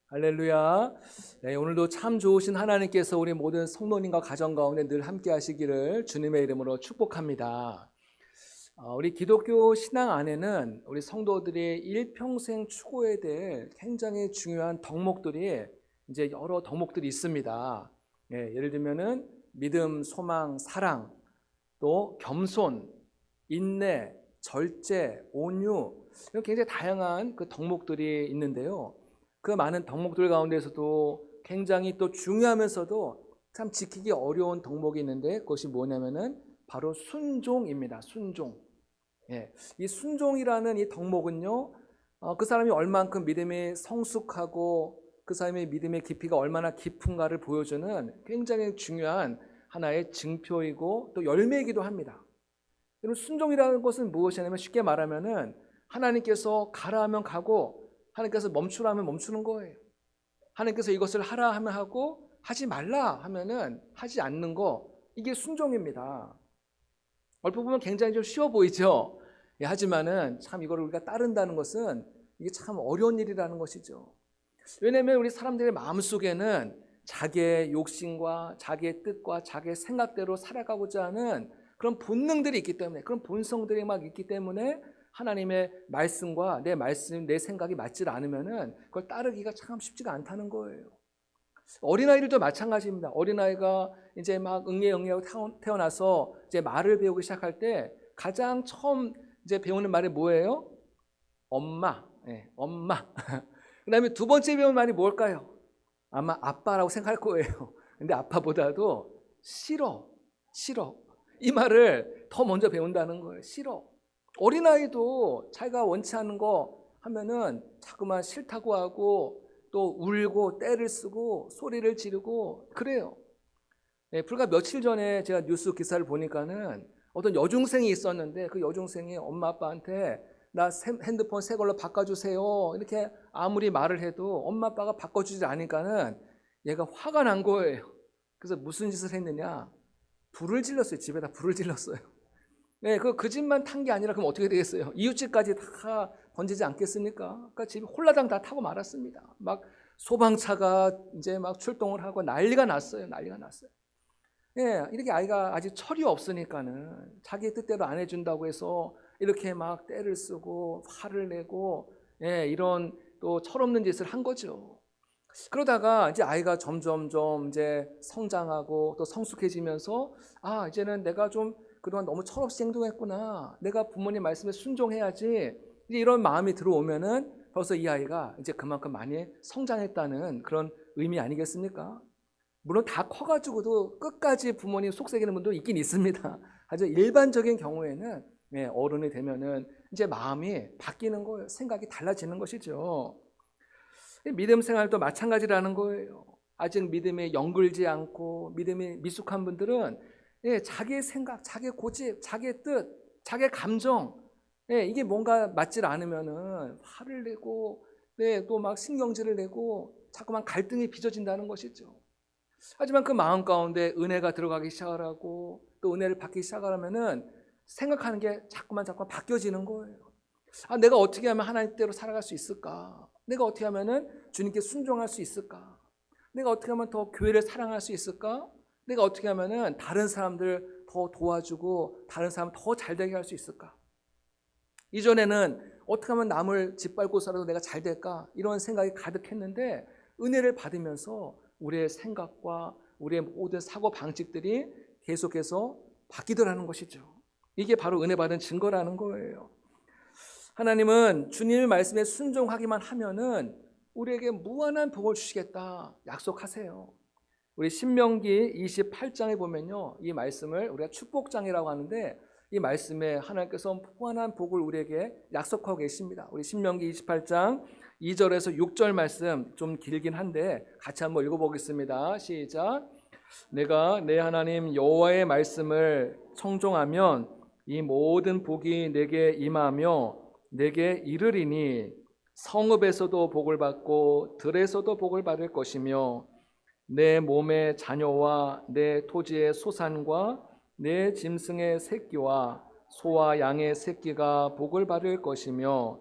할렐루야. 네, 오늘도 참 좋으신 하나님께서 우리 모든 성도님과 가정 가운데 늘 함께 하시기를 주님의 이름으로 축복합니다. 우리 기독교 신앙 안에는 우리 성도들이 일평생 추구해야 될 굉장히 중요한 덕목들이 이제 여러 덕목들이 있습니다. 예를 들면은 믿음, 소망, 사랑, 또 겸손, 인내, 절제, 온유, 이런 굉장히 다양한 그 덕목들이 있는데요. 그 많은 덕목들 가운데서도 굉장히 또 중요하면서도 참 지키기 어려운 덕목이 있는데 그것이 뭐냐면은 바로 순종입니다. 순종. 이 순종이라는 이 덕목은요, 그 사람이 얼만큼 믿음이 성숙하고 그 사람의 믿음의 깊이가 얼마나 깊은가를 보여주는 굉장히 중요한 하나의 증표이고 또 열매이기도 합니다. 여러분, 순종이라는 것은 무엇이냐면 쉽게 말하면은 하나님께서 가라 하면 가고 하나님께서 멈추라 하면 멈추는 거예요. 하나님께서 이것을 하라 하면 하고 하지 말라 하면은 하지 않는 거, 이게 순종입니다. 얼핏 보면 굉장히 좀 쉬워 보이죠. 하지만은 참 이걸 우리가 따른다는 것은 이게 참 어려운 일이라는 것이죠. 왜냐하면 우리 사람들의 마음속에는 자기의 욕심과 자기의 뜻과 자기의 생각대로 살아가고자 하는 그런 본능들이 있기 때문에, 그런 본성들이 막 있기 때문에 하나님의 말씀과 내 말씀, 내 생각이 맞지 않으면은 그걸 따르기가 참 쉽지가 않다는 거예요. 어린아이들도 마찬가지입니다. 어린아이가 이제 막 응애응애하고 태어나서 이제 말을 배우기 시작할 때 가장 처음 이제 배우는 말이 뭐예요? 엄마. 엄마. 그다음에 두 번째 배우는 말이 뭘까요? 아마 아빠라고 생각할 거예요. 근데 아빠보다도 싫어. 싫어. 이 말을 더 먼저 배운다는 거예요. 싫어. 어린아이도 자기가 원치 않는 거 하면은 자꾸만 싫다고 하고 또 울고 떼를 쓰고 소리를 지르고 그래요. 불과 며칠 전에 제가 뉴스 기사를 보니까는 어떤 여중생이 있었는데 그 여중생이 엄마 아빠한테 나 핸드폰 새 걸로 바꿔주세요 이렇게 아무리 말을 해도 엄마 아빠가 바꿔주지 않으니까는 얘가 화가 난 거예요. 그래서 무슨 짓을 했느냐, 불을 질렀어요. 집에다 불을 질렀어요. 그 집만 탄 게 아니라 그럼 어떻게 되겠어요? 이웃집까지 다 번지지 않겠습니까? 그러니까 집이 홀라당 다 타고 말았습니다. 막 소방차가 이제 막 출동을 하고 난리가 났어요. 난리가 났어요. 이렇게 아이가 아직 철이 없으니까는 자기 뜻대로 안 해준다고 해서 이렇게 막 떼를 쓰고 화를 내고 이런 또 철없는 짓을 한 거죠. 그러다가 이제 아이가 점점점 이제 성장하고 또 성숙해지면서 이제는 내가 좀 그동안 너무 철없이 행동했구나. 내가 부모님 말씀에 순종해야지. 이제 이런 마음이 들어오면은 벌써 이 아이가 이제 그만큼 많이 성장했다는 그런 의미 아니겠습니까? 물론 다 커가지고도 끝까지 부모님 속삭이는 분도 있긴 있습니다. 하지만 일반적인 경우에는 어른이 되면은 이제 마음이 바뀌는 거예요. 생각이 달라지는 것이죠. 믿음 생활도 마찬가지라는 거예요. 아직 믿음에 연결지 않고 믿음이 미숙한 분들은 자기의 생각, 자기의 고집, 자기의 뜻, 자기의 감정, 이게 뭔가 맞질 않으면은 화를 내고 또 막 신경질을 내고 자꾸만 갈등이 빚어진다는 것이죠. 하지만 그 마음 가운데 은혜가 들어가기 시작하고 또 은혜를 받기 시작하면은 생각하는 게 자꾸만 바뀌어지는 거예요. 내가 어떻게 하면 하나님대로 살아갈 수 있을까? 내가 어떻게 하면은 주님께 순종할 수 있을까? 내가 어떻게 하면 더 교회를 사랑할 수 있을까? 내가 어떻게 하면은 다른 사람들 더 도와주고 다른 사람 더 잘되게 할 수 있을까? 이전에는 어떻게 하면 남을 짓밟고서라도 내가 잘 될까? 이런 생각이 가득했는데 은혜를 받으면서 우리의 생각과 우리의 모든 사고 방식들이 계속해서 바뀌더라는 것이죠. 이게 바로 은혜 받은 증거라는 거예요. 하나님은 주님의 말씀에 순종하기만 하면은 우리에게 무한한 복을 주시겠다 약속하세요. 우리 신명기 28장에 보면요, 이 말씀을 우리가 축복장이라고 하는데 이 말씀에 하나님께서 무한한 복을 우리에게 약속하고 계십니다. 우리 신명기 28장 2절에서 6절 말씀 좀 길긴 한데 같이 한번 읽어보겠습니다. 시작. 내가 내 하나님 여호와의 말씀을 청종하면 이 모든 복이 내게 임하며 내게 이르리니 성읍에서도 복을 받고 들에서도 복을 받을 것이며 내 몸의 자녀와 내 토지의 소산과 내 짐승의 새끼와 소와 양의 새끼가 복을 받을 것이며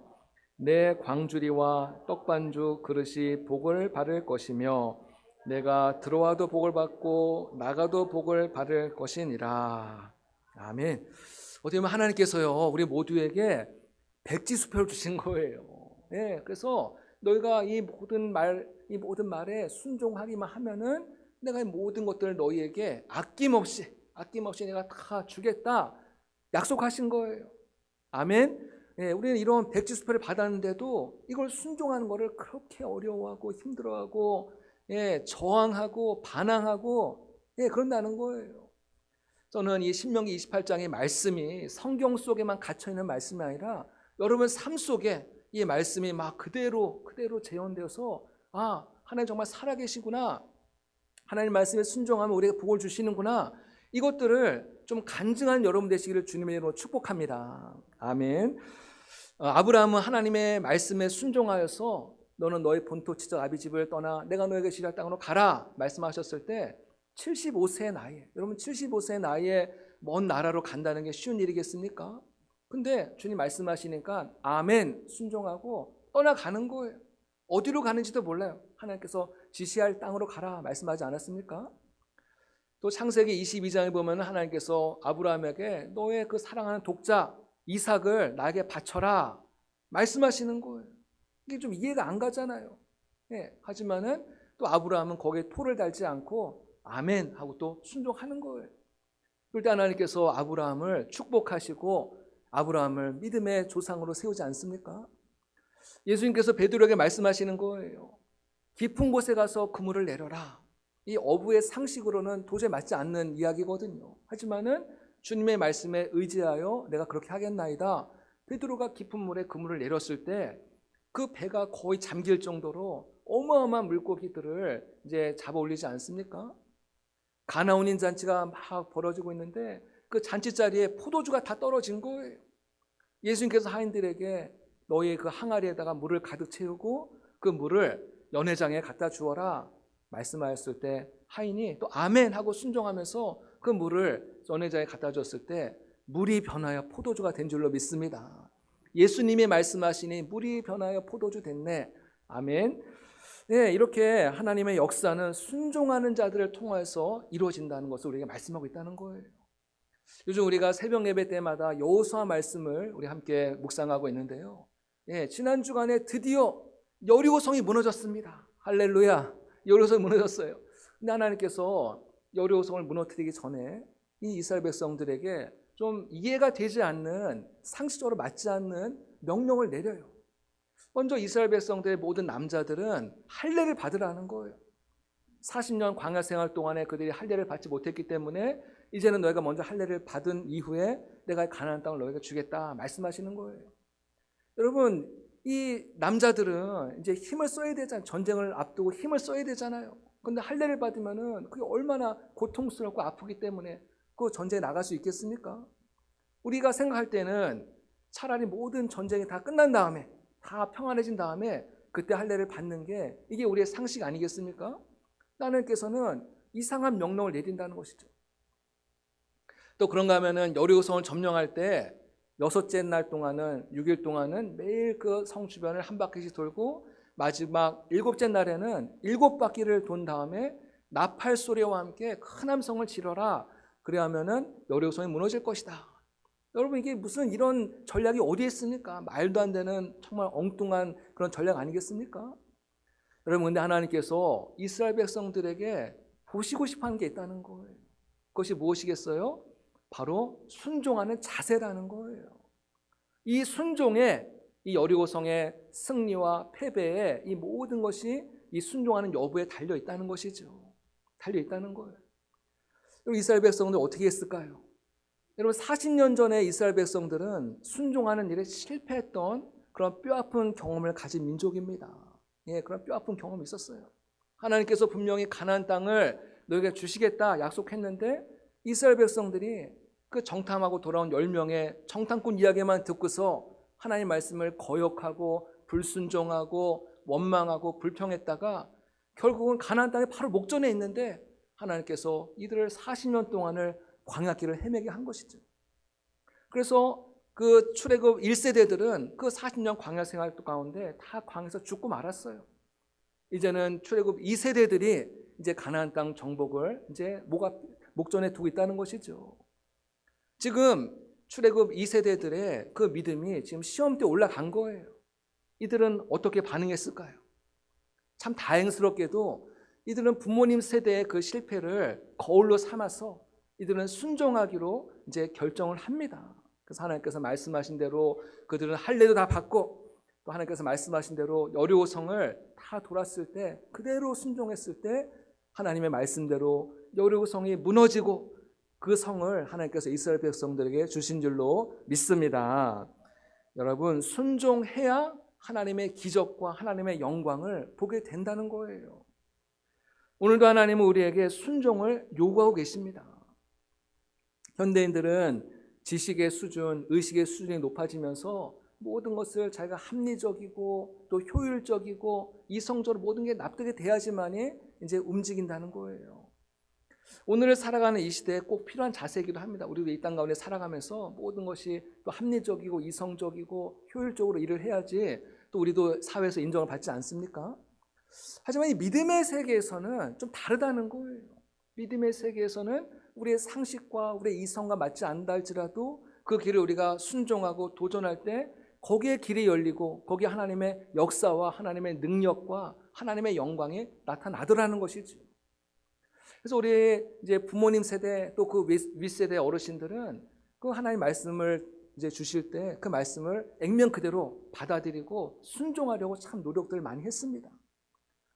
내 광주리와 떡반주 그릇이 복을 받을 것이며 내가 들어와도 복을 받고 나가도 복을 받을 것이니라. 아멘. 어떻게 보면 하나님께서요 우리 모두에게 백지수표를 주신 거예요. 예, 그래서 너희가 이 모든 말에 순종하기만 하면은 내가 이 모든 것들을 너희에게 아낌없이 내가 다 주겠다 약속하신 거예요. 아멘. 예, 우리는 이런 백지수표를 받았는데도 이걸 순종하는 것을 그렇게 어려워하고 힘들어하고 저항하고 반항하고 그런다는 거예요. 저는 이 신명기 28장의 말씀이 성경 속에만 갇혀 있는 말씀이 아니라 여러분 삶 속에 이 말씀이 막 그대로 재현되어서 하나님 정말 살아계시구나. 하나님 말씀에 순종하면 우리에게 복을 주시는구나. 이것들을 좀 간증한 여러분 되시기를 주님의 이름으로 축복합니다. 아멘. 아브라함은 하나님의 말씀에 순종하여서 너는 너의 본토 지적 아비 집을 떠나 내가 너에게 지시할 땅으로 가라 말씀하셨을 때 75세의 나이에, 여러분 75세의 나이에 먼 나라로 간다는 게 쉬운 일이겠습니까? 근데 주님 말씀하시니까 아멘 순종하고 떠나가는 거예요. 어디로 가는지도 몰라요. 하나님께서 지시할 땅으로 가라 말씀하지 않았습니까? 또 창세기 22장에 보면 하나님께서 아브라함에게 너의 그 사랑하는 독자 이삭을 나에게 바쳐라 말씀하시는 거예요. 이게 좀 이해가 안 가잖아요. 하지만은 또 아브라함은 거기에 토를 달지 않고 아멘 하고 또 순종하는 거예요. 그럴 때 하나님께서 아브라함을 축복하시고 아브라함을 믿음의 조상으로 세우지 않습니까? 예수님께서 베드로에게 말씀하시는 거예요. 깊은 곳에 가서 그물을 내려라. 이 어부의 상식으로는 도저히 맞지 않는 이야기거든요. 하지만은 주님의 말씀에 의지하여 내가 그렇게 하겠나이다. 베드로가 깊은 물에 그물을 내렸을 때 그 배가 거의 잠길 정도로 어마어마한 물고기들을 이제 잡아 올리지 않습니까? 가나온인 잔치가 막 벌어지고 있는데 그 잔치 자리에 포도주가 다 떨어진 거예요. 예수님께서 하인들에게 너희 그 항아리에다가 물을 가득 채우고 그 물을 연회장에 갖다 주어라 말씀하였을 때 하인이 또 아멘 하고 순종하면서 그 물을 연회장에 갖다 줬을 때 물이 변하여 포도주가 된 줄로 믿습니다. 예수님이 말씀하시니 물이 변하여 포도주 됐네. 아멘. 이렇게 하나님의 역사는 순종하는 자들을 통해서 이루어진다는 것을 우리에게 말씀하고 있다는 거예요. 요즘 우리가 새벽 예배 때마다 여호수아 말씀을 우리 함께 묵상하고 있는데요. 지난 주간에 드디어 여리고성이 무너졌습니다. 할렐루야. 여리고성이 무너졌어요. 근데 하나님께서 여리고성을 무너뜨리기 전에 이 이스라엘 백성들에게 좀 이해가 되지 않는 상식적으로 맞지 않는 명령을 내려요. 먼저 이스라엘 백성들의 모든 남자들은 할례를 받으라는 거예요. 40년 광야 생활 동안에 그들이 할례를 받지 못했기 때문에 이제는 너희가 먼저 할례를 받은 이후에 내가 가나안 땅을 너희가 주겠다 말씀하시는 거예요. 여러분 이 남자들은 이제 힘을 써야 되잖아요. 전쟁을 앞두고 힘을 써야 되잖아요. 근데 할례를 받으면은 그게 얼마나 고통스럽고 아프기 때문에 그 전쟁에 나갈 수 있겠습니까? 우리가 생각할 때는 차라리 모든 전쟁이 다 끝난 다음에 다 평안해진 다음에 그때 할례를 받는 게 이게 우리의 상식 아니겠습니까? 하나님께서는 이상한 명령을 내린다는 것이죠. 또 그런가 하면은 여리고성을 점령할 때 6째 날 동안은 6일 동안은 매일 그 성 주변을 한 바퀴씩 돌고 마지막 7째 날에는 7바퀴를 돈 다음에 나팔 소리와 함께 큰 함성을 지르라. 그래야 하면은 여리고성이 무너질 것이다. 여러분 이게 무슨 이런 전략이 어디에 있습니까? 말도 안 되는 정말 엉뚱한 그런 전략 아니겠습니까? 여러분 근데 하나님께서 이스라엘 백성들에게 보시고 싶어하는 게 있다는 거예요. 그것이 무엇이겠어요? 바로 순종하는 자세라는 거예요. 이 순종에 이 여리고성의 승리와 패배에 이 모든 것이 이 순종하는 여부에 달려 있다는 것이죠. 달려 있다는 거예요. 여러분 이스라엘 백성들 어떻게 했을까요? 여러분 40년 전에 이스라엘 백성들은 순종하는 일에 실패했던 그런 뼈아픈 경험을 가진 민족입니다. 그런 뼈아픈 경험이 있었어요. 하나님께서 분명히 가나안 땅을 너에게 주시겠다 약속했는데 이스라엘 백성들이 그 정탐하고 돌아온 10명의 정탐꾼 이야기만 듣고서 하나님 말씀을 거역하고 불순종하고 원망하고 불평했다가 결국은 가나안 땅의 바로 목전에 있는데 하나님께서 이들을 40년 동안을 광야길을 헤매게 한 것이죠. 그래서 그 출애굽 1세대들은 그 40년 광야 생활 가운데 다 광야에서 죽고 말았어요. 이제는 출애굽 2세대들이 이제 가나안 땅 정복을 이제 목전에 두고 있다는 것이죠. 지금 출애굽 2세대들의 그 믿음이 지금 시험대에 올라간 거예요. 이들은 어떻게 반응했을까요? 참 다행스럽게도 이들은 부모님 세대의 그 실패를 거울로 삼아서 이들은 순종하기로 이제 결정을 합니다. 그래서 하나님께서 말씀하신 대로 그들은 할례도 다 받고 또 하나님께서 말씀하신 대로 여리고성을 다 돌았을 때 그대로 순종했을 때 하나님의 말씀대로 여리고성이 무너지고 그 성을 하나님께서 이스라엘 백성들에게 주신 줄로 믿습니다. 여러분, 순종해야 하나님의 기적과 하나님의 영광을 보게 된다는 거예요. 오늘도 하나님은 우리에게 순종을 요구하고 계십니다. 현대인들은 지식의 수준, 의식의 수준이 높아지면서 모든 것을 자기가 합리적이고 또 효율적이고 이성적으로 모든 게 납득이 돼야지만이 이제 움직인다는 거예요. 오늘 살아가는 이 시대에 꼭 필요한 자세이기도 합니다. 우리도 이 땅 가운데 살아가면서 모든 것이 또 합리적이고 이성적이고 효율적으로 일을 해야지 또 우리도 사회에서 인정을 받지 않습니까? 하지만 이 믿음의 세계에서는 좀 다르다는 거예요. 믿음의 세계에서는 우리의 상식과 우리의 이성과 맞지 않는다 할지라도 그 길을 우리가 순종하고 도전할 때 거기에 길이 열리고 거기에 하나님의 역사와 하나님의 능력과 하나님의 영광이 나타나더라는 것이죠. 그래서 우리 이제 부모님 세대 또 그 윗세대 어르신들은 그 하나님 말씀을 이제 주실 때 그 말씀을 액면 그대로 받아들이고 순종하려고 참 노력들을 많이 했습니다.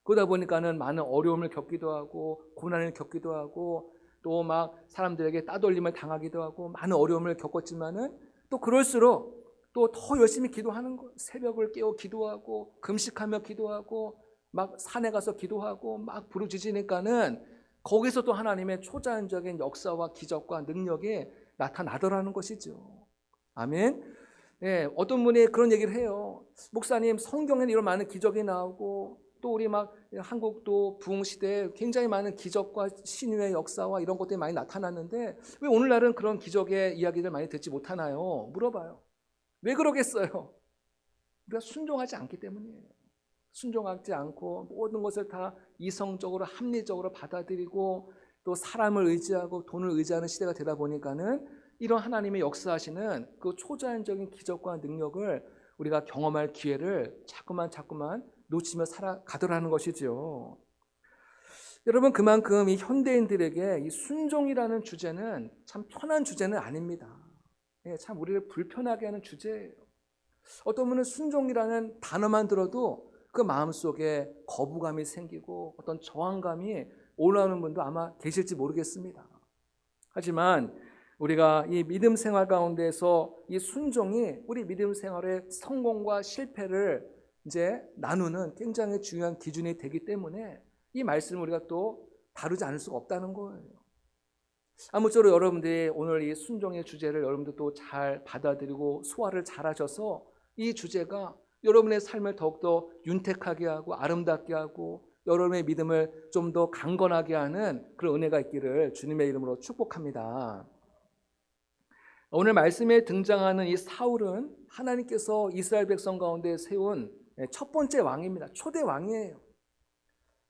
그러다 보니까는 많은 어려움을 겪기도 하고 고난을 겪기도 하고 또 막 사람들에게 따돌림을 당하기도 하고 많은 어려움을 겪었지만은 또 그럴수록 또 더 열심히 기도하는 거, 새벽을 깨워 기도하고 금식하며 기도하고 막 산에 가서 기도하고 막 부르짖으니까는 거기서 또 하나님의 초자연적인 역사와 기적과 능력이 나타나더라는 것이죠. 아멘. 네, 어떤 분이 그런 얘기를 해요. 목사님, 성경에는 이런 많은 기적이 나오고 또 우리 막 한국도 부흥 시대에 굉장히 많은 기적과 신유의 역사와 이런 것들이 많이 나타났는데 왜 오늘날은 그런 기적의 이야기를 많이 듣지 못하나요? 물어봐요. 왜 그러겠어요? 우리가 순종하지 않기 때문이에요. 순종하지 않고 모든 것을 다 이성적으로 합리적으로 받아들이고 또 사람을 의지하고 돈을 의지하는 시대가 되다 보니까는 이런 하나님의 역사하시는 그 초자연적인 기적과 능력을 우리가 경험할 기회를 자꾸만 놓치며 살아가더라는 것이죠. 여러분, 그만큼 이 현대인들에게 이 순종이라는 주제는 참 편한 주제는 아닙니다. 참 우리를 불편하게 하는 주제예요. 어떤 분은 순종이라는 단어만 들어도 그 마음속에 거부감이 생기고 어떤 저항감이 올라오는 분도 아마 계실지 모르겠습니다. 하지만 우리가 이 믿음 생활 가운데서 이 순종이 우리 믿음 생활의 성공과 실패를 이제 나누는 굉장히 중요한 기준이 되기 때문에 이 말씀을 우리가 또 다루지 않을 수가 없다는 거예요. 아무쪼록 여러분들이 오늘 이 순종의 주제를 여러분들 또 잘 받아들이고 소화를 잘 하셔서 이 주제가 여러분의 삶을 더욱더 윤택하게 하고 아름답게 하고 여러분의 믿음을 좀 더 강건하게 하는 그런 은혜가 있기를 주님의 이름으로 축복합니다. 오늘 말씀에 등장하는 이 사울은 하나님께서 이스라엘 백성 가운데 세운 첫 번째 왕입니다. 초대 왕이에요.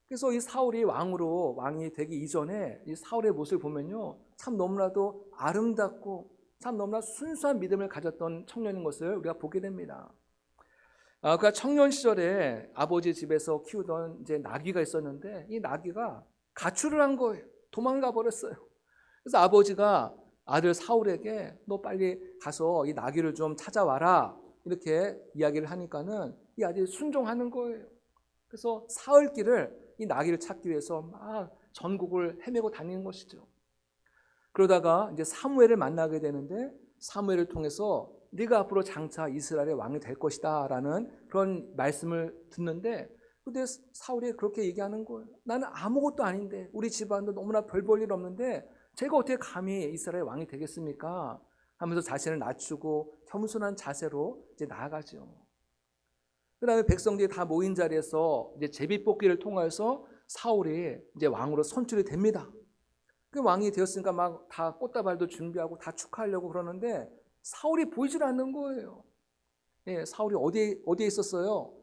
그래서 이 사울이 왕이 되기 이전에 이 사울의 모습을 보면요, 참 너무나도 아름답고 참 너무나 순수한 믿음을 가졌던 청년인 것을 우리가 보게 됩니다. 그러니까 청년 시절에 아버지 집에서 키우던 이제 나귀가 있었는데 이 나귀가 가출을 한 거예요. 도망가 버렸어요. 그래서 아버지가 아들 사울에게 너 빨리 가서 이 나귀를 좀 찾아와라 이렇게 이야기를 하니까는 이 아들이 순종하는 거예요. 그래서 사흘길을 이 나귀를 찾기 위해서 막 전국을 헤매고 다니는 것이죠. 그러다가 이제 사무엘을 만나게 되는데 사무엘을 통해서 네가 앞으로 장차 이스라엘의 왕이 될 것이다 라는 그런 말씀을 듣는데 근데 사울이 그렇게 얘기하는 거예요. 나는 아무것도 아닌데 우리 집안도 너무나 별 볼 일 없는데 제가 어떻게 감히 이스라엘 왕이 되겠습니까? 하면서 자신을 낮추고 겸손한 자세로 이제 나아가죠. 그 다음에 백성들이 다 모인 자리에서 이제 제비뽑기를 통해서 사울이 이제 왕으로 선출이 됩니다. 그 왕이 되었으니까 막 다 꽃다발도 준비하고 다 축하하려고 그러는데 사울이 보이질 않는 거예요. 예, 사울이 어디에 있었어요?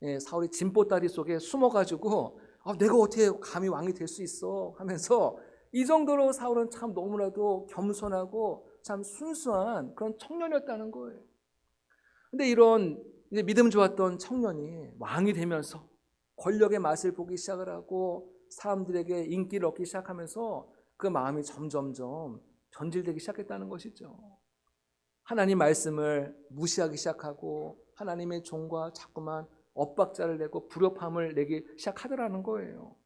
예, 사울이 진보다리 속에 숨어가지고 내가 어떻게 감히 왕이 될 수 있어 하면서 이 정도로 사울은 참 너무나도 겸손하고 참 순수한 그런 청년이었다는 거예요. 근데 이런 이제 믿음 좋았던 청년이 왕이 되면서 권력의 맛을 보기 시작을 하고 사람들에게 인기를 얻기 시작하면서 그 마음이 점점점 변질되기 시작했다는 것이죠. 하나님 말씀을 무시하기 시작하고 하나님의 종과 자꾸만 엇박자를 내고 불협함을 내기 시작하더라는 거예요.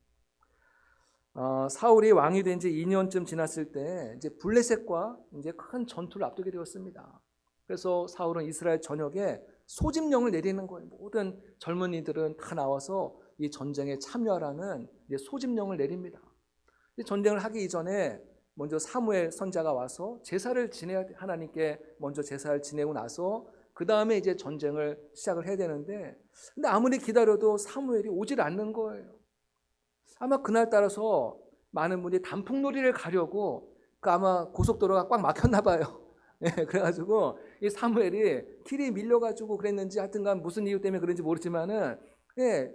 사울이 왕이 된 지 2년쯤 지났을 때 이제 블레셋과 이제 큰 전투를 앞두게 되었습니다. 그래서 사울은 이스라엘 전역에 소집령을 내리는 거예요. 모든 젊은이들은 다 나와서 이 전쟁에 참여하라는 이제 소집령을 내립니다. 전쟁을 하기 이전에 먼저 사무엘 선자가 와서 제사를 지내야 돼. 하나님께 먼저 제사를 지내고 나서 그 다음에 이제 전쟁을 시작을 해야 되는데, 근데 아무리 기다려도 사무엘이 오질 않는 거예요. 아마 그날따라서 많은 분이 단풍놀이를 가려고 아마 고속도로가 꽉 막혔나 봐요. 예, 그래가지고 이 사무엘이 길이 밀려가지고 그랬는지 하여튼간 무슨 이유 때문에 그런지 모르지만은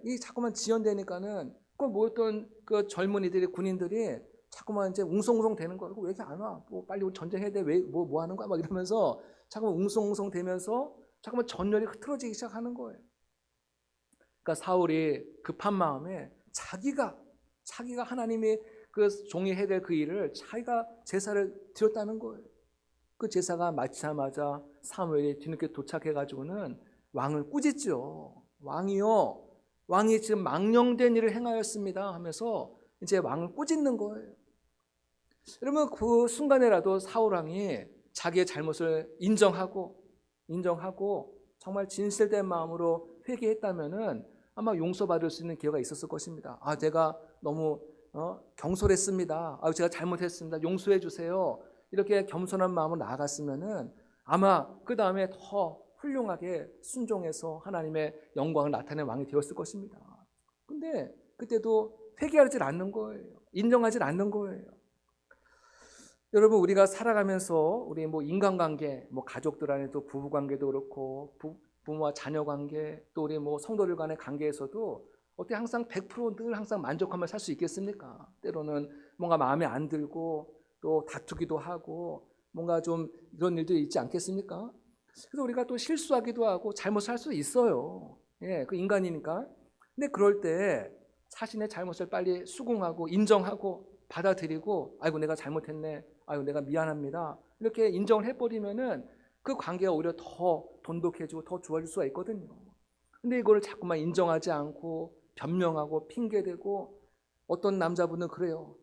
이 자꾸만 지연되니까는 그 모였던 그 젊은이들이 군인들이 자꾸만 이제 웅성웅성 되는 거예요. 왜 이렇게 안 와? 뭐 빨리 전쟁해야 돼. 왜 뭐 하는 거야? 막 이러면서 자꾸만 웅성웅성 되면서 자꾸만 전열이 흐트러지기 시작하는 거예요. 그러니까 사울이 급한 마음에 자기가 하나님이 그 종이 해야 될 그 일을 자기가 제사를 드렸다는 거예요. 그 제사가 마치자마자 사무엘이 뒤늦게 도착해가지고는 왕을 꾸짖죠. 왕이 지금 망령된 일을 행하였습니다 하면서 이제 왕을 꾸짖는 거예요. 여러분, 그 순간에라도 사울 왕이 자기의 잘못을 인정하고 정말 진실된 마음으로 회개했다면은 아마 용서받을 수 있는 기회가 있었을 것입니다. 제가 너무 경솔했습니다. 제가 잘못했습니다. 용서해 주세요. 이렇게 겸손한 마음으로 나아갔으면은 아마 그 다음에 더 훌륭하게 순종해서 하나님의 영광을 나타내는 왕이 되었을 것입니다. 근데 그때도 회개하지 않는 거예요. 인정하지 않는 거예요. 여러분, 우리가 살아가면서 우리 뭐 인간관계, 뭐 가족들 안에도 부부관계도 그렇고 부모와 자녀 관계, 또 우리 뭐 성도들 간의 관계에서도 어떻게 항상 100% 늘 항상 만족하며 살 수 있겠습니까? 때로는 뭔가 마음에 안 들고 또 다투기도 하고 뭔가 좀 이런 일도 있지 않겠습니까? 그래서 우리가 또 실수하기도 하고 잘못을 할 수도 있어요. 예, 그 인간이니까. 근데 그럴 때 자신의 잘못을 빨리 수긍하고 인정하고 받아들이고 아이고 내가 잘못했네. 아이고 내가 미안합니다. 이렇게 인정을 해버리면은 그 관계가 오히려 더 돈독해지고 더 좋아질 수가 있거든요. 근데 이거를 자꾸만 인정하지 않고 변명하고 핑계대고 어떤 남자분은 그래요.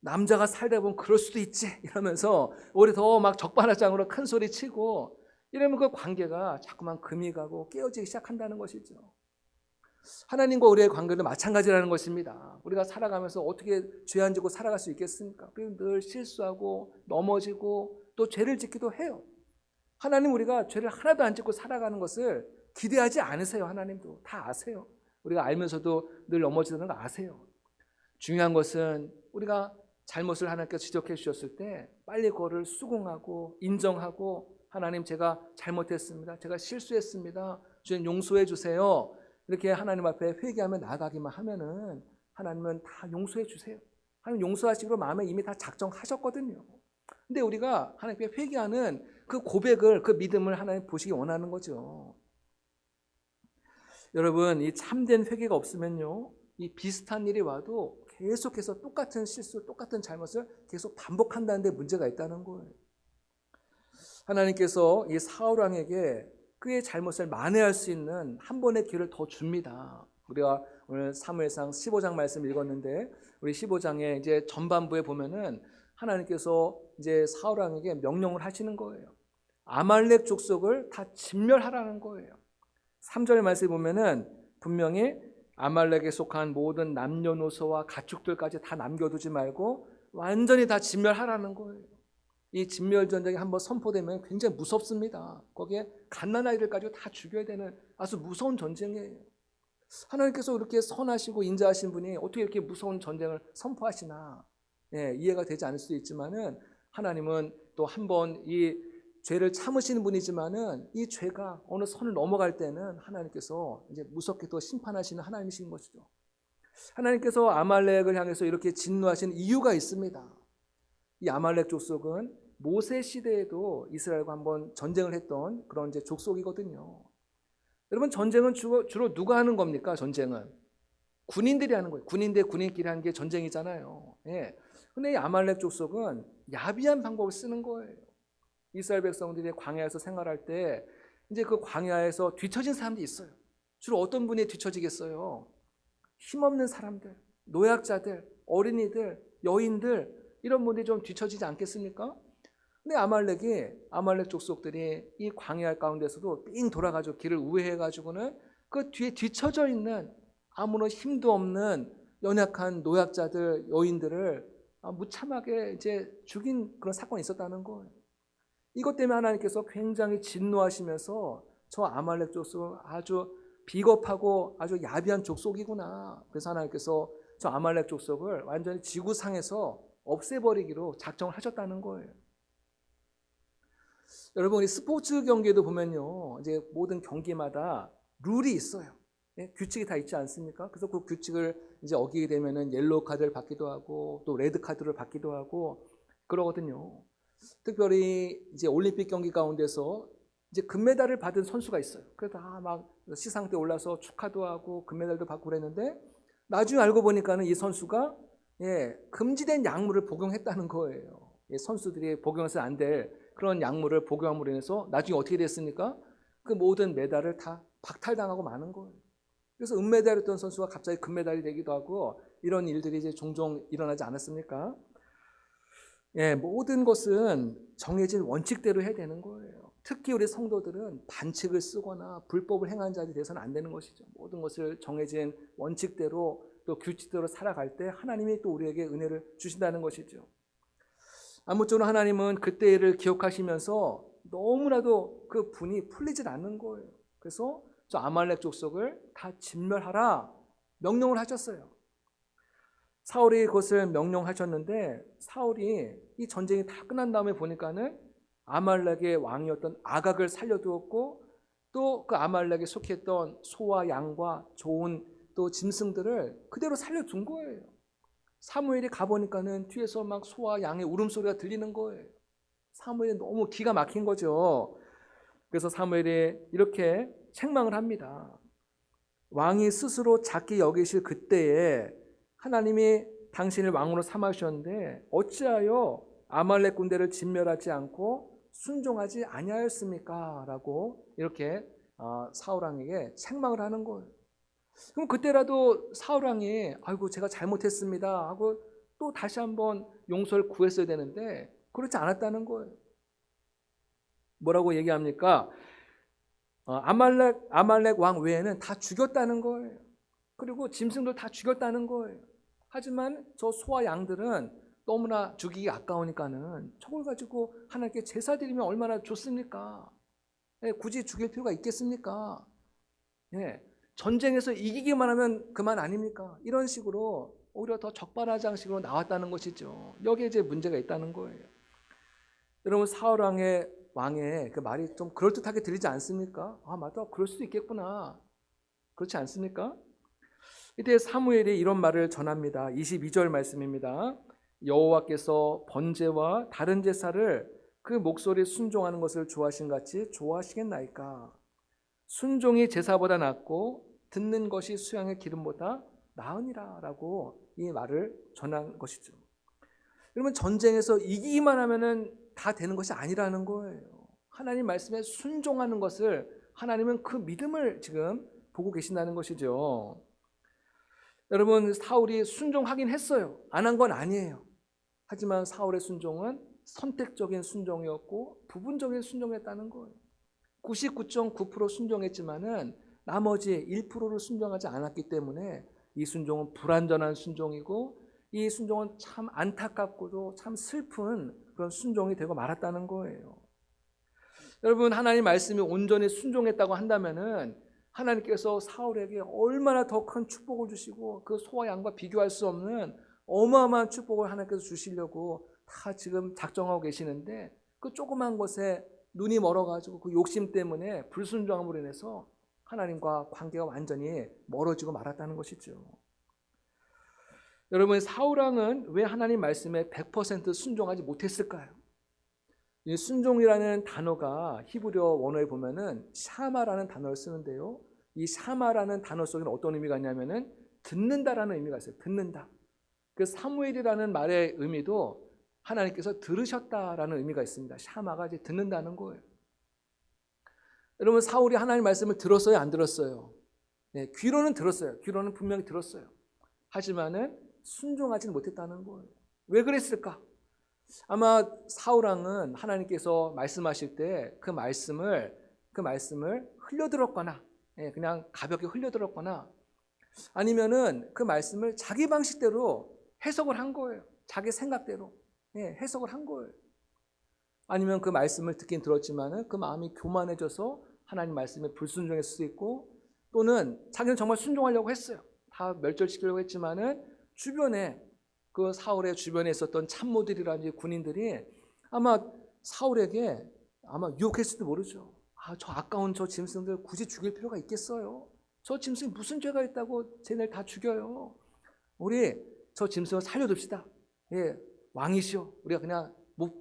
남자가 살다 보면 그럴 수도 있지 이러면서 오히려 더 막 적반하장으로 큰 소리 치고 이러면 그 관계가 자꾸만 금이 가고 깨어지기 시작한다는 것이죠. 하나님과 우리의 관계도 마찬가지라는 것입니다. 우리가 살아가면서 어떻게 죄 안 지고 살아갈 수 있겠습니까? 늘 실수하고 넘어지고 또 죄를 짓기도 해요. 하나님 우리가 죄를 하나도 안 짓고 살아가는 것을 기대하지 않으세요. 하나님도 다 아세요. 우리가 알면서도 늘 넘어지는 거 아세요. 중요한 것은 우리가 잘못을 하나님께서 지적해 주셨을 때 빨리 그거를 수긍하고 인정하고 하나님 제가 잘못했습니다. 제가 실수했습니다. 주님 용서해 주세요. 이렇게 하나님 앞에 회개하며 나아가기만 하면은 하나님은 다 용서해 주세요. 하나님 용서하시기로 마음에 이미 다 작정하셨거든요. 근데 우리가 하나님께 회개하는 그 고백을, 그 믿음을 하나님 보시기 원하는 거죠. 여러분, 이 참된 회개가 없으면요, 이 비슷한 일이 와도 계속해서 똑같은 실수, 똑같은 잘못을 계속 반복한다는 데 문제가 있다는 거예요. 하나님께서 이 사울 왕에게 그의 잘못을 만회할 수 있는 한 번의 기회를 더 줍니다. 우리가 오늘 사무엘상 15장 말씀 읽었는데 우리 15장의 이제 전반부에 보면은 하나님께서 이제 사울 왕에게 명령을 하시는 거예요. 아말렉 족속을 다 진멸하라는 거예요. 3절 말씀에 보면은 분명히 아말렉에 속한 모든 남녀노소와 가축들까지 다 남겨두지 말고 완전히 다 진멸하라는 거예요. 이 진멸 전쟁이 한번 선포되면 굉장히 무섭습니다. 거기에 갓난아이들까지 다 죽여야 되는 아주 무서운 전쟁이에요. 하나님께서 이렇게 선하시고 인자하신 분이 어떻게 이렇게 무서운 전쟁을 선포하시나, 이해가 되지 않을 수도 있지만은 하나님은 또 한 번 이 죄를 참으시는 분이지만은 이 죄가 어느 선을 넘어갈 때는 하나님께서 이제 무섭게 또 심판하시는 하나님이신 것이죠. 하나님께서 아말렉을 향해서 이렇게 진노하시는 이유가 있습니다. 이 아말렉 족속은 모세 시대에도 이스라엘과 한번 전쟁을 했던 그런 이제 족속이거든요. 여러분, 전쟁은 주로 누가 하는 겁니까? 전쟁은 군인들이 하는 거예요. 군인 대 군인끼리 하는 게 전쟁이잖아요. 예. 근데 이 아말렉 족속은 야비한 방법을 쓰는 거예요. 이스라엘 백성들이 광야에서 생활할 때 이제 그 광야에서 뒤처진 사람들이 있어요. 주로 어떤 분이 뒤처지겠어요? 힘없는 사람들, 노약자들, 어린이들, 여인들, 이런 분들이 좀 뒤처지지 않겠습니까? 근데 아말렉 족속들이 이 광야 가운데서도 삥 돌아가지고 길을 우회해가지고는 그 뒤에 뒤처져 있는 아무런 힘도 없는 연약한 노약자들, 여인들을 무참하게 이제 죽인 그런 사건이 있었다는 거예요. 이것 때문에 하나님께서 굉장히 진노하시면서 저 아말렉 족속은 아주 비겁하고 아주 야비한 족속이구나. 그래서 하나님께서 저 아말렉 족속을 완전히 지구상에서 없애버리기로 작정을 하셨다는 거예요. 여러분, 우리 스포츠 경기에도 보면요, 이제 모든 경기마다 룰이 있어요. 네? 규칙이 다 있지 않습니까? 그래서 그 규칙을 이제 어기게 되면은 옐로우 카드를 받기도 하고 또 레드 카드를 받기도 하고 그러거든요. 특별히 이제 올림픽 경기 가운데서 이제 금메달을 받은 선수가 있어요. 그래서 막 시상대 올라서 축하도 하고 금메달도 받고 그랬는데 나중에 알고 보니까는 이 선수가 금지된 약물을 복용했다는 거예요. 선수들이 복용해서 안 될 그런 약물을 복용함으로 인해서 나중에 어떻게 됐습니까? 그 모든 메달을 다 박탈당하고 마는 거예요. 그래서 은메달이었던 선수가 갑자기 금메달이 되기도 하고 이런 일들이 이제 종종 일어나지 않았습니까? 모든 것은 정해진 원칙대로 해야 되는 거예요. 특히 우리 성도들은 반칙을 쓰거나 불법을 행한 자들이 돼서는 안 되는 것이죠. 모든 것을 정해진 원칙대로 또 규칙대로 살아갈 때 하나님이 또 우리에게 은혜를 주신다는 것이죠. 아무쪼록 하나님은 그때 일을 기억하시면서 너무나도 그 분이 풀리질 않는 거예요. 그래서 저 아말렉 족속을 다 진멸하라 명령을 하셨어요. 사울이 그것을 명령하셨는데 사울이 이 전쟁이 다 끝난 다음에 보니까는 아말렉의 왕이었던 아각을 살려두었고 또 그 아말렉에 속했던 소와 양과 좋은 또 짐승들을 그대로 살려둔 거예요. 사무엘이 가보니까는 뒤에서 막 소와 양의 울음소리가 들리는 거예요. 사무엘이 너무 기가 막힌 거죠. 그래서 사무엘이 이렇게 책망을 합니다. 왕이 스스로 작게 여기실 그때에 하나님이 당신을 왕으로 삼으셨는데 어찌하여 아말렉 군대를 진멸하지 않고 순종하지 아니하였습니까? 라고 이렇게 사울왕에게 책망을 하는 거예요. 그럼 그때라도 사울왕이 아이고 제가 잘못했습니다 하고 또 다시 한번 용서를 구했어야 되는데 그렇지 않았다는 거예요. 뭐라고 얘기합니까? 아말렉 왕 외에는 다 죽였다는 거예요. 그리고 짐승도 다 죽였다는 거예요. 하지만 저 소와 양들은 너무나 죽이기 아까우니까는 저걸 가지고 하나님께 제사 드리면 얼마나 좋습니까? 굳이 죽일 필요가 있겠습니까? 전쟁에서 이기기만 하면 그만 아닙니까? 이런 식으로 오히려 더 적반하장식으로 나왔다는 것이죠. 여기에 이제 문제가 있다는 거예요. 여러분, 사울 왕의 그 말이 좀 그럴듯하게 들리지 않습니까? 맞다, 그럴 수도 있겠구나. 그렇지 않습니까? 이때 사무엘이 이런 말을 전합니다. 22절 말씀입니다. 여호와께서 번제와 다른 제사를 그 목소리에 순종하는 것을 좋아하신 같이 좋아하시겠나이까? 순종이 제사보다 낫고 듣는 것이 수양의 기름보다 나으니라 라고 이 말을 전한 것이죠. 여러분, 전쟁에서 이기기만 하면은 다 되는 것이 아니라는 거예요. 하나님 말씀에 순종하는 것을 하나님은 그 믿음을 지금 보고 계신다는 것이죠. 여러분, 사울이 순종하긴 했어요. 안 한 건 아니에요. 하지만 사울의 순종은 선택적인 순종이었고 부분적인 순종했다는 거예요. 99.9% 순종했지만은 나머지 1%를 순종하지 않았기 때문에 이 순종은 불완전한 순종이고 이 순종은 참 안타깝고도 참 슬픈 그런 순종이 되고 말았다는 거예요. 여러분, 하나님 말씀이 온전히 순종했다고 한다면은 하나님께서 사울에게 얼마나 더 큰 축복을 주시고 그 소와 양과 비교할 수 없는 어마어마한 축복을 하나님께서 주시려고 다 지금 작정하고 계시는데 그 조그만 것에 눈이 멀어가지고 그 욕심 때문에 불순종함으로 인해서 하나님과 관계가 완전히 멀어지고 말았다는 것이죠. 여러분, 사울왕은 왜 하나님 말씀에 100% 순종하지 못했을까요? 이 순종이라는 단어가 히브리어 원어에 보면은 샤마라는 단어를 쓰는데요. 이 샤마라는 단어 속에는 어떤 의미가 있냐면은 듣는다라는 의미가 있어요. 듣는다. 그 사무엘이라는 말의 의미도 하나님께서 들으셨다라는 의미가 있습니다. 샤마가 이제 듣는다는 거예요. 여러분, 사울이 하나님 말씀을 들었어요, 안 들었어요? 네, 귀로는 들었어요. 귀로는 분명히 들었어요. 하지만은 순종하지는 못했다는 거예요. 왜 그랬을까? 아마 사울왕은 하나님께서 말씀하실 때 그 말씀을 흘려들었거나, 그냥 가볍게 흘려들었거나, 아니면은 그 말씀을 자기 방식대로 해석을 한 거예요. 자기 생각대로 해석을 한 거예요. 아니면 그 말씀을 듣긴 들었지만은 그 마음이 교만해져서 하나님 말씀에 불순종했을 수도 있고, 또는 자기는 정말 순종하려고 했어요. 다 멸절시키려고 했지만은 주변에 그 사울의 주변에 있었던 참모들이라든지 군인들이 아마 사울에게 아마 유혹했을지도 모르죠. 저 아까운 저 짐승들 굳이 죽일 필요가 있겠어요? 저 짐승이 무슨 죄가 있다고 쟤네를 다 죽여요? 우리 저 짐승을 살려둡시다. 예, 왕이시오. 우리가 그냥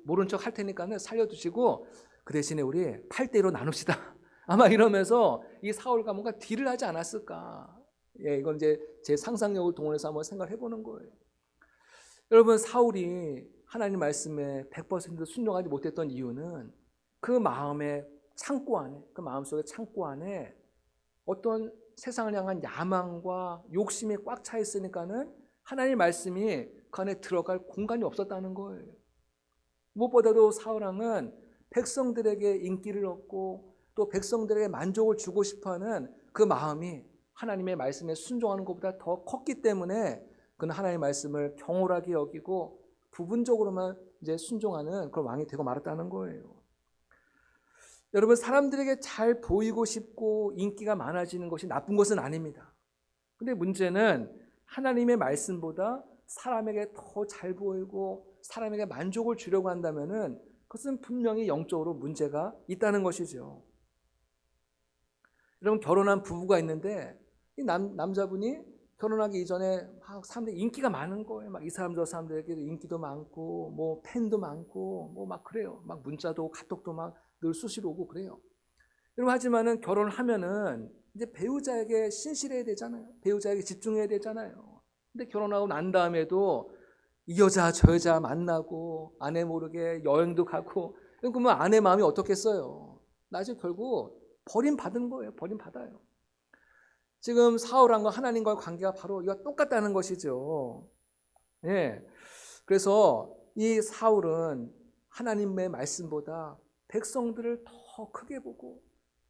모른 척 할 테니까는 살려두시고 그 대신에 우리 8대1로 나눕시다. 아마 이러면서 이 사울과 뭔가 딜을 하지 않았을까. 예, 이건 이제 제 상상력을 동원해서 한번 생각을 해보는 거예요. 여러분, 사울이 하나님 말씀에 100% 순종하지 못했던 이유는 그 마음의 창고 안에, 그 마음속의 창고 안에 어떤 세상을 향한 야망과 욕심이 꽉 차 있으니까는 하나님 말씀이 그 안에 들어갈 공간이 없었다는 거예요. 무엇보다도 사울왕은 백성들에게 인기를 얻고 또 백성들에게 만족을 주고 싶어하는 그 마음이 하나님의 말씀에 순종하는 것보다 더 컸기 때문에 그는 하나님의 말씀을 경홀하게 여기고 부분적으로만 이제 순종하는 그런 왕이 되고 말았다는 거예요. 여러분, 사람들에게 잘 보이고 싶고 인기가 많아지는 것이 나쁜 것은 아닙니다. 근데 문제는 하나님의 말씀보다 사람에게 더 잘 보이고 사람에게 만족을 주려고 한다면은 그것은 분명히 영적으로 문제가 있다는 것이죠. 여러분, 결혼한 부부가 있는데 이 남자분이 결혼하기 이전에 막 사람들이 인기가 많은 거예요. 막 이 사람 저 사람들에게도 인기도 많고 뭐 팬도 많고 뭐 막 그래요. 막 문자도 카톡도 막 늘 수시로 오고 그래요. 여러분, 하지만은 결혼을 하면은 이제 배우자에게 신실해야 되잖아요. 배우자에게 집중해야 되잖아요. 근데 결혼하고 난 다음에도 이 여자 저 여자 만나고 아내 모르게 여행도 가고, 그러면 아내 마음이 어떻겠어요? 나중에 결국 버림받은 거예요. 버림받아요. 지금 사울왕과 하나님과의 관계가 바로 이와 똑같다는 것이죠. 예. 그래서 이 사울은 하나님의 말씀보다 백성들을 더 크게 보고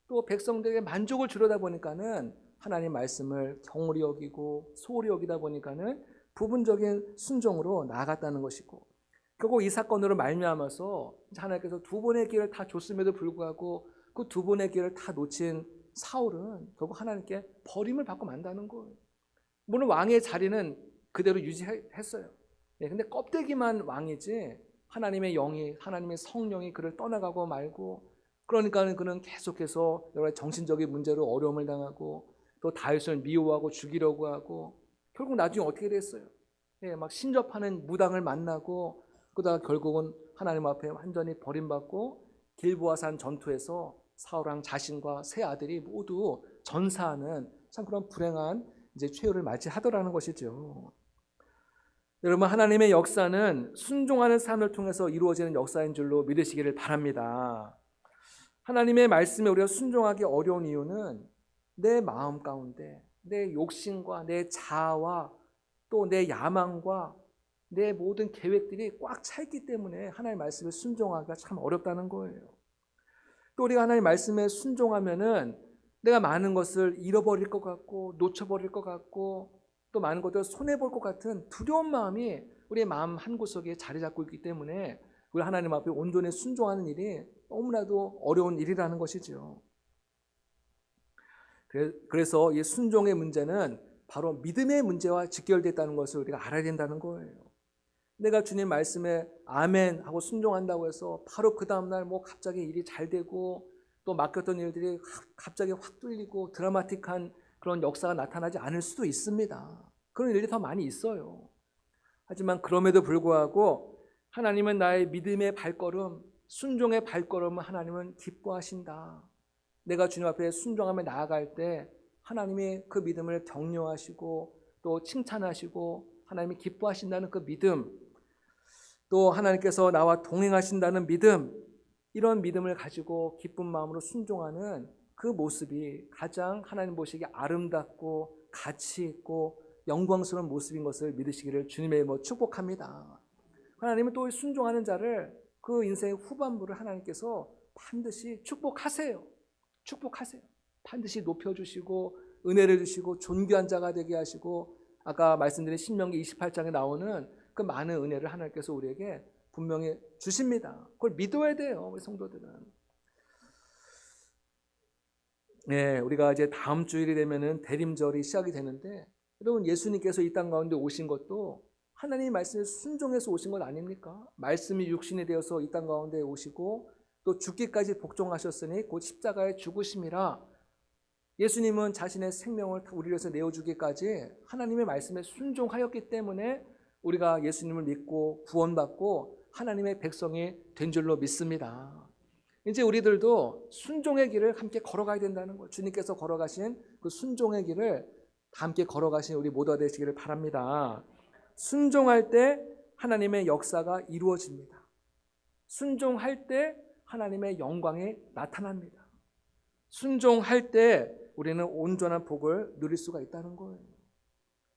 또 백성들에게 만족을 주려다 보니까는 하나님 말씀을 경홀히 여기고 소홀히 여기다 보니까는 부분적인 순종으로 나아갔다는 것이고, 결국 이 사건으로 말미암아서 하나님께서 두 번의 기회를 다 줬음에도 불구하고 그 두 번의 기회를 다 놓친 사울은 결국 하나님께 버림을 받고 만다는 거예요. 물론 왕의 자리는 그대로 유지했어요. 근데 껍데기만 왕이지 하나님의 영이, 하나님의 성령이 그를 떠나가고 말고, 그러니까 그는 계속해서 여러 가지 정신적인 문제로 어려움을 당하고 또 다윗을 미워하고 죽이려고 하고, 결국 나중에 어떻게 됐어요? 막 신접하는 무당을 만나고 그러다가 결국은 하나님 앞에 완전히 버림받고 길보아산 전투에서 사울왕 자신과 세 아들이 모두 전사하는 참 그런 불행한 이제 최후를 맞이하더라는 것이죠. 여러분, 하나님의 역사는 순종하는 삶을 통해서 이루어지는 역사인 줄로 믿으시기를 바랍니다. 하나님의 말씀에 우리가 순종하기 어려운 이유는 내 마음 가운데 내 욕심과 내 자아와 또 내 야망과 내 모든 계획들이 꽉 차 있기 때문에 하나님의 말씀에 순종하기가 참 어렵다는 거예요. 또 우리가 하나님의 말씀에 순종하면은 내가 많은 것을 잃어버릴 것 같고 놓쳐버릴 것 같고 또 많은 것들을 손해볼 것 같은 두려운 마음이 우리의 마음 한구석에 자리 잡고 있기 때문에 우리 하나님 앞에 온전히 순종하는 일이 너무나도 어려운 일이라는 것이죠. 그래서 이 순종의 문제는 바로 믿음의 문제와 직결됐다는 것을 우리가 알아야 된다는 거예요. 내가 주님 말씀에 아멘 하고 순종한다고 해서 바로 그 다음날 뭐 갑자기 일이 잘 되고 또 맡겼던 일들이 갑자기 확 뚫리고 드라마틱한 그런 역사가 나타나지 않을 수도 있습니다. 그런 일이 더 많이 있어요. 하지만 그럼에도 불구하고 하나님은 나의 믿음의 발걸음, 순종의 발걸음을 하나님은 기뻐하신다. 내가 주님 앞에 순종하며 나아갈 때 하나님이 그 믿음을 격려하시고 또 칭찬하시고 하나님이 기뻐하신다는 그 믿음, 또 하나님께서 나와 동행하신다는 믿음, 이런 믿음을 가지고 기쁜 마음으로 순종하는 그 모습이 가장 하나님 보시기에 아름답고 가치 있고 영광스러운 모습인 것을 믿으시기를 주님의 이름으로 축복합니다. 하나님은 또 순종하는 자를 그 인생의 후반부를 하나님께서 반드시 축복하세요. 축복하세요. 반드시 높여주시고 은혜를 주시고 존귀한 자가 되게 하시고 아까 말씀드린 신명기 28장에 나오는 그 많은 은혜를 하나님께서 우리에게 분명히 주십니다. 그걸 믿어야 돼요, 우리 성도들은. 네, 우리가 이제 다음 주일이 되면은 대림절이 시작이 되는데, 여러분 예수님께서 이 땅 가운데 오신 것도 하나님의 말씀에 순종해서 오신 것 아닙니까? 말씀이 육신이 되어서 이 땅 가운데 오시고 또 죽기까지 복종하셨으니 곧 십자가의 죽으심이라. 예수님은 자신의 생명을 우리를 위해서 내어주기까지 하나님의 말씀에 순종하였기 때문에 우리가 예수님을 믿고 구원받고 하나님의 백성이 된 줄로 믿습니다. 이제 우리들도 순종의 길을 함께 걸어가야 된다는 거예요. 주님께서 걸어가신 그 순종의 길을 함께 걸어가신 우리 모두가 되시기를 바랍니다. 순종할 때 하나님의 역사가 이루어집니다. 순종할 때 하나님의 영광이 나타납니다. 순종할 때 우리는 온전한 복을 누릴 수가 있다는 거예요.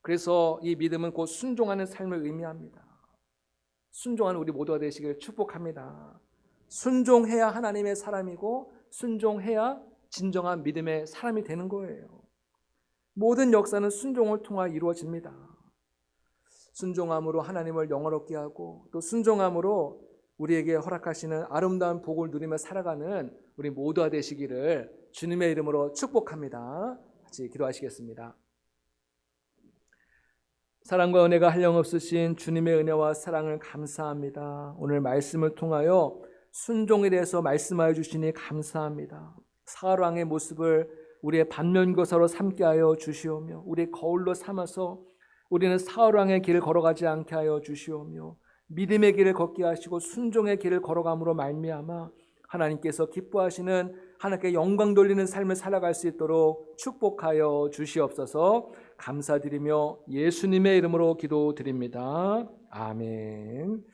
그래서 이 믿음은 곧 순종하는 삶을 의미합니다. 순종하는 우리 모두가 되시기를 축복합니다. 순종해야 하나님의 사람이고 순종해야 진정한 믿음의 사람이 되는 거예요. 모든 역사는 순종을 통하여 이루어집니다. 순종함으로 하나님을 영화롭게 하고 또 순종함으로 우리에게 허락하시는 아름다운 복을 누리며 살아가는 우리 모두가 되시기를 주님의 이름으로 축복합니다. 같이 기도하시겠습니다. 사랑과 은혜가 한량없으신 주님의 은혜와 사랑을 감사합니다. 오늘 말씀을 통하여 순종에 대해서 말씀하여 주시니 감사합니다. 사울왕의 모습을 우리의 반면교사로 삼게 하여 주시오며 우리의 거울로 삼아서 우리는 사울왕의 길을 걸어가지 않게 하여 주시오며 믿음의 길을 걷게 하시고 순종의 길을 걸어감으로 말미암아 하나님께서 기뻐하시는 하나님께 영광 돌리는 삶을 살아갈 수 있도록 축복하여 주시옵소서. 감사드리며 예수님의 이름으로 기도드립니다. 아멘.